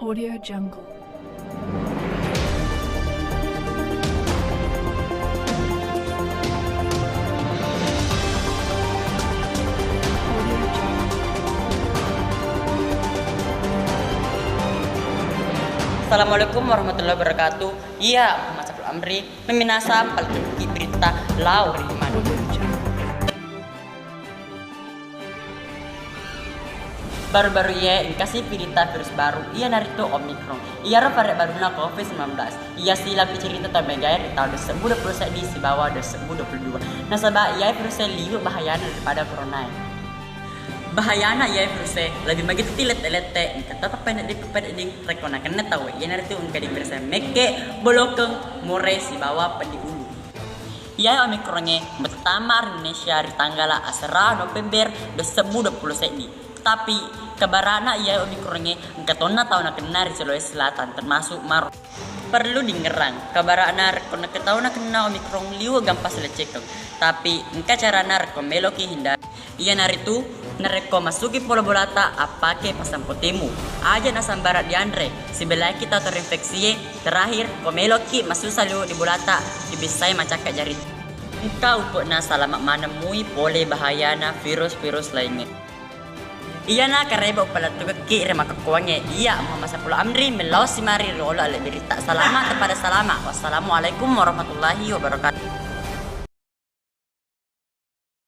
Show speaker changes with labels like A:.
A: Audio Jungle. Audio Jungle.
B: Assalamualaikum warahmatullahi wabarakatuh. Iya, Muhammad Saiful Amri meminasa palki berita lau riman.
A: Audio Jungle.
B: Baru-baru ia kasih berita virus baru. Ia narito Omicron. Ia varian baru na COVID-19. Ia silang cerita terbagai di tahun 2021 di si bawah 2022. Nasabah ia virusnya liu bahayana daripada corona. Bahayana ia virusnya lebih begitu tilet-telete. Kata pendek di rekona kena tahu. Ia narito gading virusnya meke bolokeng more si bawah pedi ulu. Ia Omicronnya pertama Indonesia di tanggal 10 November 2021. Tapi kebarana ia Omicronnya ketona tahun kena di Sulawesi Selatan termasuk Maros. Perlu dingerang kebarana rekona ketahuan kena Omicron liu gampas lecekeng. Tapi engka cara narko meloki hindar. Ia naritu nareko masuki pola bolata apake pasang potemu. Aja nasam barat di Andre. Sebelah kita terinfeksi terakhir komeloki masuk salu di bolata dibisai macaka jari. Engkau pun na salamat manemui pole bahayana virus-virus lainnya. Iya na kareba pala tugaki rema kakuangnya. Iya Muhammad Saiful Amri melau simari rolo ala berita. Selamat kepada salama. Wassalamualaikum warahmatullahi wabarakatuh.